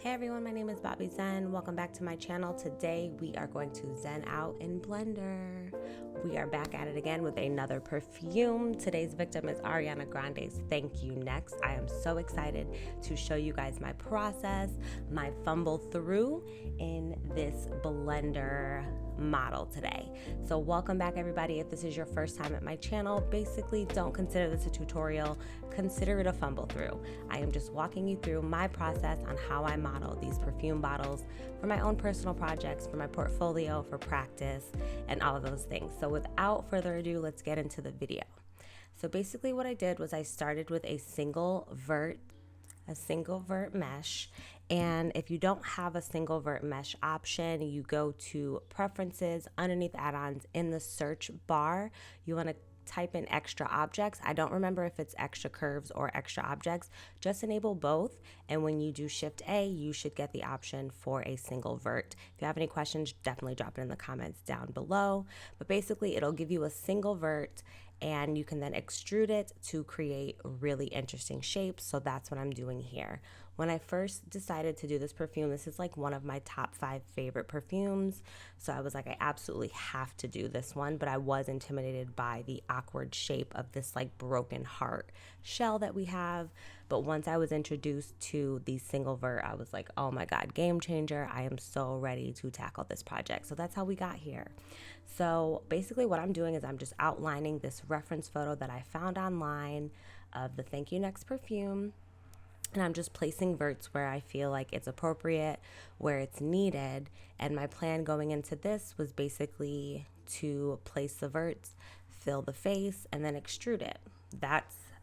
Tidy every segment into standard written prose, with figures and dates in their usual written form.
Hey everyone, my name is Bobby Zen. Welcome back to my channel. Today we are going to zen out in Blender. We are back at it again with another perfume. Today's victim is Ariana Grande's Thank You Next. I am so excited to show you guys my process, my fumble through in this Blender model today. So welcome back everybody. If this is your first time at my channel, basically don't consider this a tutorial, consider it a fumble through. I am just walking you through my process on how I model these perfume bottles for my own personal projects, for my portfolio, for practice, and all of those things. So without further ado, let's get into the video. So basically what I did was I started with a single vert mesh. And if you don't have a single vert mesh option, you go to preferences underneath add-ons in the search bar. You want to type in extra objects. I don't remember if it's extra curves or extra objects. Just enable both. And when you do Shift A, you should get the option for a single vert. If you have any questions, definitely drop it in the comments down below. But basically, it'll give you a single vert and you can then extrude it to create really interesting shapes. So that's what I'm doing here. When I first decided to do this perfume, this is like one of my top 5 favorite perfumes. So I was like, I absolutely have to do this one, but I was intimidated by the awkward shape of this like broken heart shell that we have. But once I was introduced to the single vert, I was like, oh my God, game changer. I am so ready to tackle this project. So that's how we got here. So basically what I'm doing is I'm just outlining this reference photo that I found online of the Thank You Next perfume. And I'm just placing verts where I feel like it's appropriate, where it's needed. And my plan going into this was basically to place the verts, fill the face, and then extrude it.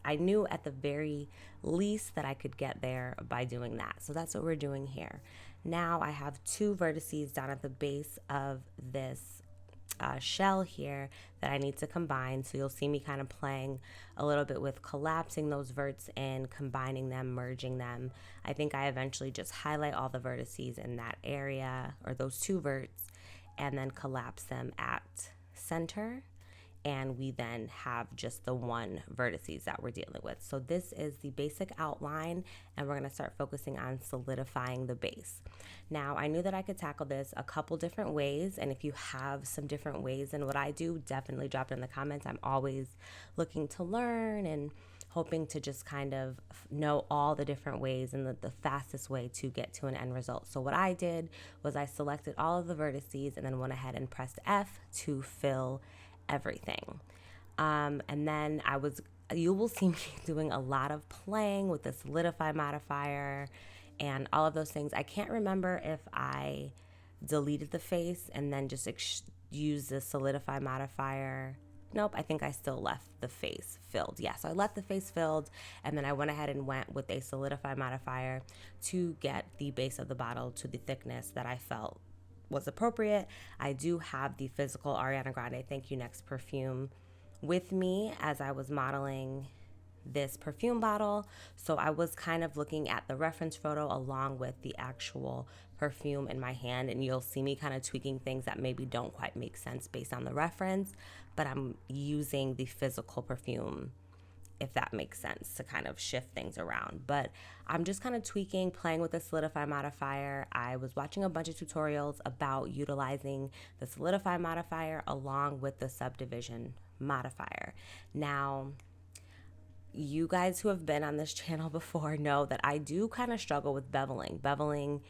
I knew at the very least that I could get there by doing that. So that's what we're doing here. Now I have 2 vertices down at the base of this shell here that I need to combine. So you'll see me kind of playing a little bit with collapsing those verts and combining them, merging them. I think I eventually just highlight all the vertices in that area, or those 2 verts, and then collapse them at center. And we then have just the 1 vertices that we're dealing with. So this is the basic outline, and we're gonna start focusing on solidifying the base. Now, I knew that I could tackle this a couple different ways, and if you have some different ways than what I do, definitely drop it in the comments. I'm always looking to learn and hoping to just kind of know all the different ways and the fastest way to get to an end result. So what I did was I selected all of the vertices and then went ahead and pressed F to fill everything. And then you will see me doing a lot of playing with the solidify modifier and all of those things. I can't remember if I deleted the face and then just used the solidify modifier. Nope, I think I still left the face filled. Yeah, so I left the face filled, and then I went ahead and went with a solidify modifier to get the base of the bottle to the thickness that I felt was appropriate. I do have the physical Ariana Grande Thank You Next perfume with me as I was modeling this perfume bottle. So I was kind of looking at the reference photo along with the actual perfume in my hand, and you'll see me kind of tweaking things that maybe don't quite make sense based on the reference, but I'm using the physical perfume, if that makes sense, to kind of shift things around. But I'm just kind of tweaking, playing with the solidify modifier. I was watching a bunch of tutorials about utilizing the solidify modifier along with the subdivision modifier. Now, you guys who have been on this channel before know that I do kind of struggle with beveling. Beveling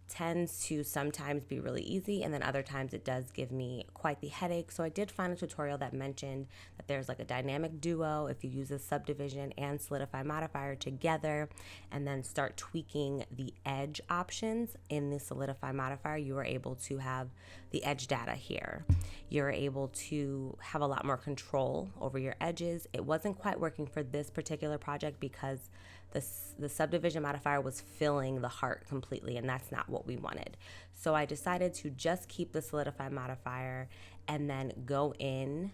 tends to sometimes be really easy, and then other times it does give me quite the headache. So I did find a tutorial that mentioned that there's like a dynamic duo if you use a subdivision and solidify modifier together and then start tweaking the edge options in the solidify modifier. You are able to have the edge data here. You're able to have a lot more control over your edges. It wasn't quite working for this particular project because the subdivision modifier was filling the heart completely, and that's not what we wanted. So I decided to just keep the solidify modifier and then go in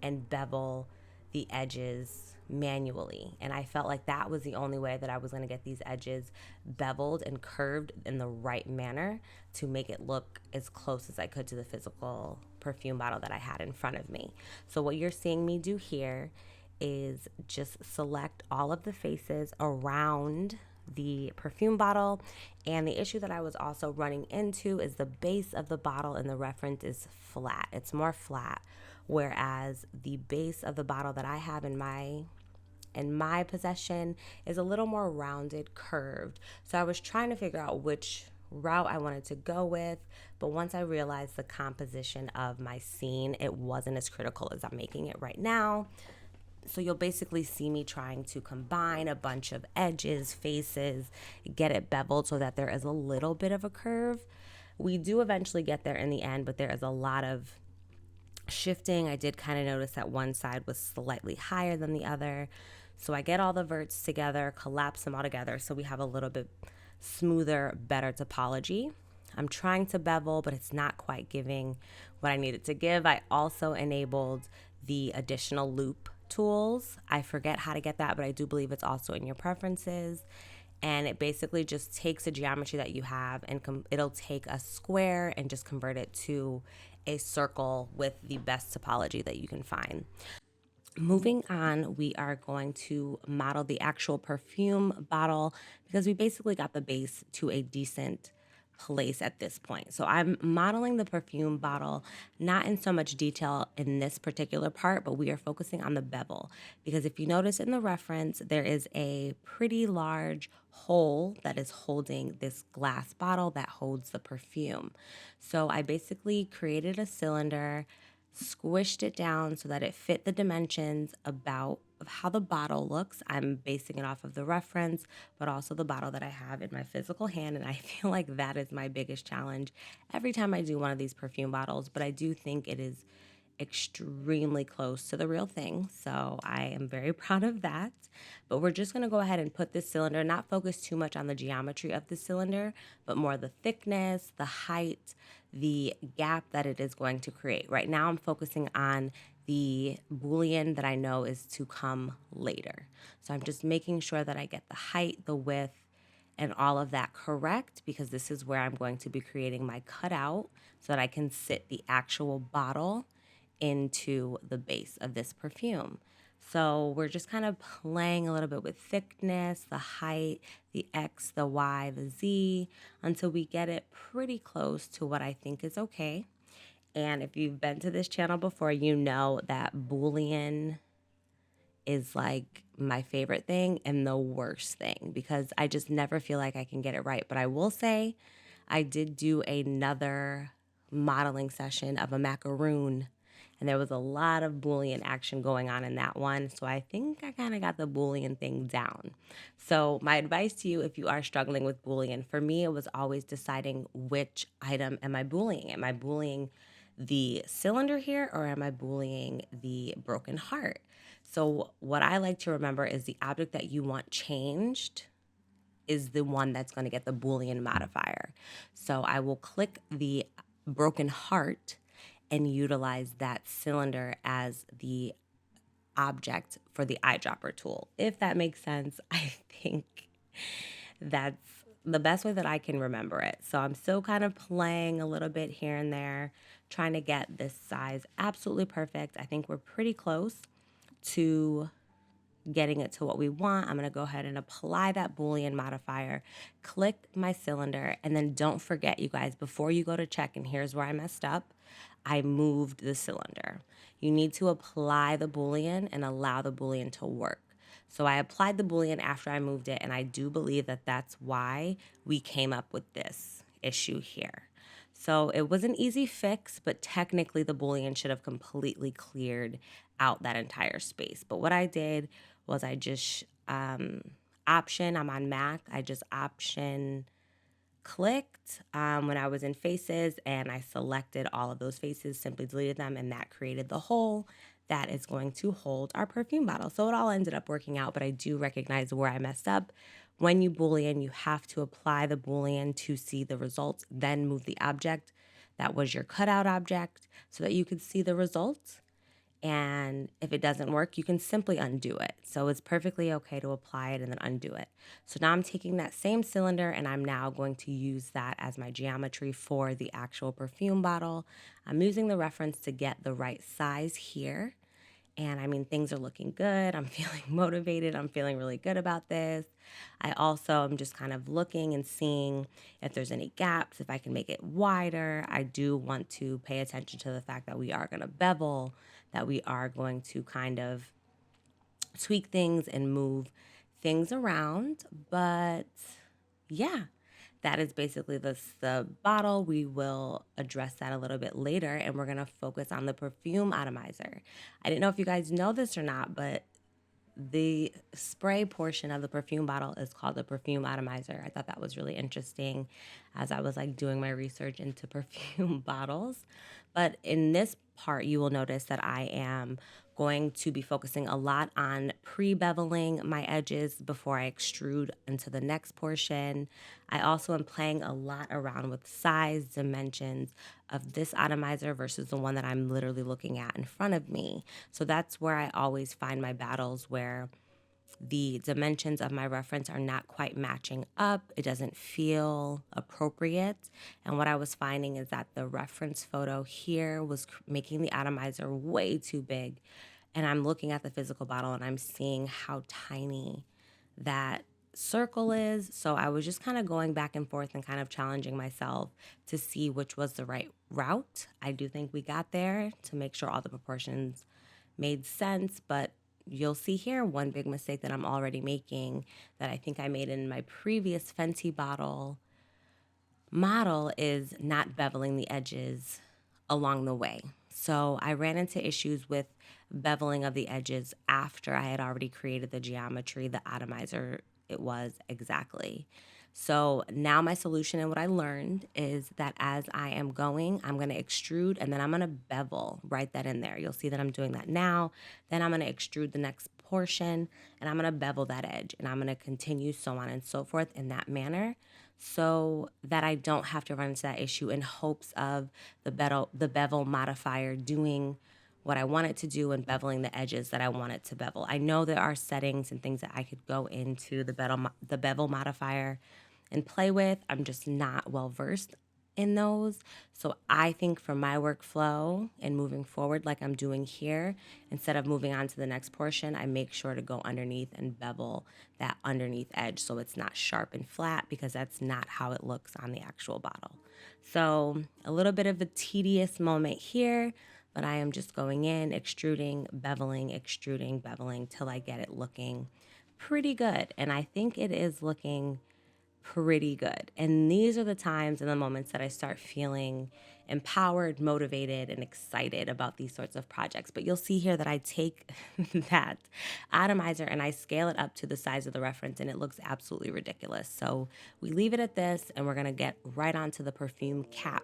and bevel the edges manually. And I felt like that was the only way that I was going to get these edges beveled and curved in the right manner to make it look as close as I could to the physical perfume bottle that I had in front of me. So what you're seeing me do here is just select all of the faces around the perfume bottle. And the issue that I was also running into is the base of the bottle in the reference is flat. It's more flat, whereas the base of the bottle that I have in my possession is a little more rounded, curved. So I was trying to figure out which route I wanted to go with, but once I realized the composition of my scene, it wasn't as critical as I'm making it right now. So you'll basically see me trying to combine a bunch of edges, faces, get it beveled so that there is a little bit of a curve. We do eventually get there in the end, but there is a lot of shifting. I did kind of notice that one side was slightly higher than the other. So I get all the verts together, collapse them all together so we have a little bit smoother, better topology. I'm trying to bevel, but it's not quite giving what I needed to give. I also enabled the additional loop tools. I forget how to get that, but I do believe it's also in your preferences. And it basically just takes a geometry that you have and it'll take a square and just convert it to a circle with the best topology that you can find. Moving on, we are going to model the actual perfume bottle because we basically got the base to a decent place at this point. So I'm modeling the perfume bottle, not in so much detail in this particular part, but we are focusing on the bevel because if you notice in the reference, there is a pretty large hole that is holding this glass bottle that holds the perfume. So I basically created a cylinder, squished it down so that it fit the dimensions about of how the bottle looks. I'm basing it off of the reference, but also the bottle that I have in my physical hand. And I feel like that is my biggest challenge every time I do one of these perfume bottles. But I do think it is extremely close to the real thing. So I am very proud of that. But we're just going to go ahead and put this cylinder, not focus too much on the geometry of the cylinder, but more the thickness, the height, the gap that it is going to create. Right now I'm focusing on the boolean that I know is to come later. So I'm just making sure that I get the height, the width, and all of that correct because this is where I'm going to be creating my cutout so that I can sit the actual bottle into the base of this perfume. So we're just kind of playing a little bit with thickness, the height, the X, the Y, the Z, until we get it pretty close to what I think is okay. And if you've been to this channel before, you know that Boolean is like my favorite thing and the worst thing because I just never feel like I can get it right. But I will say I did do another modeling session of a macaroon and there was a lot of Boolean action going on in that one. So I think I kind of got the Boolean thing down. So my advice to you, if you are struggling with Boolean, for me, it was always deciding which item am I Booleaning? Am I Booleaning the cylinder here or am I Booleaning the broken heart? So what I like to remember is the object that you want changed is the one that's going to get the Boolean modifier. So I will click the broken heart and utilize that cylinder as the object for the eyedropper tool. If that makes sense, I think that's the best way that I can remember it. So I'm still kind of playing a little bit here and there, trying to get this size absolutely perfect. I think we're pretty close to getting it to what we want. I'm going to go ahead and apply that Boolean modifier, click my cylinder, and then don't forget, you guys, before you go to check, and here's where I messed up, I moved the cylinder. You need to apply the Boolean and allow the Boolean to work. So I applied the Boolean after I moved it, and I do believe that that's why we came up with this issue here. So it was an easy fix, but technically the Boolean should have completely cleared out that entire space. But what I did was I just option, I'm on Mac, I just option clicked when I was in faces and I selected all of those faces, simply deleted them, and that created the hole that is going to hold our perfume bottle. So it all ended up working out, but I do recognize where I messed up. When you Boolean, you have to apply the Boolean to see the results, then move the object that was your cutout object so that you could see the results. And if it doesn't work, you can simply undo it. So it's perfectly okay to apply it and then undo it. So now I'm taking that same cylinder and I'm now going to use that as my geometry for the actual perfume bottle. I'm using the reference to get the right size here. And I mean, things are looking good. I'm feeling motivated. I'm feeling really good about this. I also am just kind of looking and seeing if there's any gaps, if I can make it wider. I do want to pay attention to the fact that we are going to bevel, that we are going to kind of tweak things and move things around. But yeah, that is basically the bottle. We will address that a little bit later, and we're gonna focus on the perfume atomizer. I didn't know if you guys know this or not, but the spray portion of the perfume bottle is called the perfume atomizer. I thought that was really interesting as I was like doing my research into perfume bottles. But in this part, you will notice that I am going to be focusing a lot on pre-beveling my edges before I extrude into the next portion. I also am playing a lot around with size, dimensions of this atomizer versus the one that I'm literally looking at in front of me. So that's where I always find my battles, where the dimensions of my reference are not quite matching up. It doesn't feel appropriate. And what I was finding is that the reference photo here was making the atomizer way too big. And I'm looking at the physical bottle and I'm seeing how tiny that circle is. So I was just kind of going back and forth and kind of challenging myself to see which was the right route. I do think we got there to make sure all the proportions made sense, but you'll see here one big mistake that I'm already making that I think I made in my previous Fenty bottle model is not beveling the edges along the way. So I ran into issues with beveling of the edges after I had already created the geometry, the atomizer it was exactly. So now my solution and what I learned is that as I am going, I'm going to extrude and then I'm going to bevel right that in there. You'll see that I'm doing that now. Then I'm going to extrude the next portion and I'm going to bevel that edge and I'm going to continue so on and so forth in that manner so that I don't have to run into that issue in hopes of the bevel modifier doing what I want it to do and beveling the edges that I want it to bevel. I know there are settings and things that I could go into the bevel modifier and play with. I'm just not well versed in those. So I think for my workflow and moving forward like I'm doing here, instead of moving on to the next portion, I make sure to go underneath and bevel that underneath edge so it's not sharp and flat, because that's not how it looks on the actual bottle. So a little bit of a tedious moment here, but I am just going in, extruding, beveling till I get it looking pretty good. And I think it is looking pretty good. And these are the times and the moments that I start feeling empowered, motivated, and excited about these sorts of projects. But you'll see here that I take that atomizer and I scale it up to the size of the reference, and it looks absolutely ridiculous. So we leave it at this, and we're gonna get right onto the perfume cap.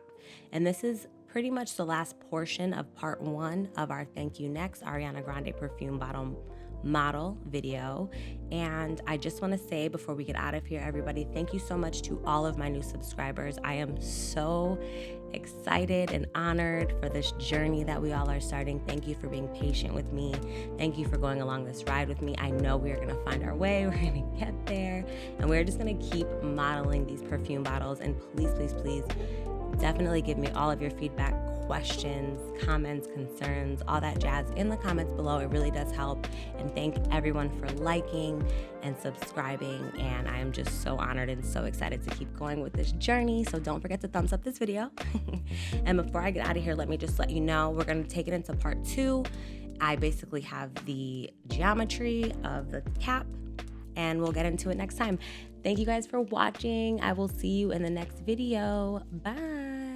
And this is pretty much the last portion of part 1 of our Thank You Next Ariana Grande perfume bottle model video. And I just want to say before we get out of here, everybody, thank you so much to all of my new subscribers. I am so excited and honored for this journey that we all are starting. Thank you for being patient with me. Thank you for going along this ride with me. I know we are going to find our way. We're going to get there, and we're just going to keep modeling these perfume bottles. And please definitely give me all of your feedback, questions, comments, concerns, all that jazz in the comments below. It really does help. And thank everyone for liking and subscribing. And I am just so honored and so excited to keep going with this journey. So don't forget to thumbs up this video. And before I get out of here, let me just let you know, we're going to take it into part 2. I basically have the geometry of the cap, and we'll get into it next time. Thank you guys for watching. I will see you in the next video. Bye.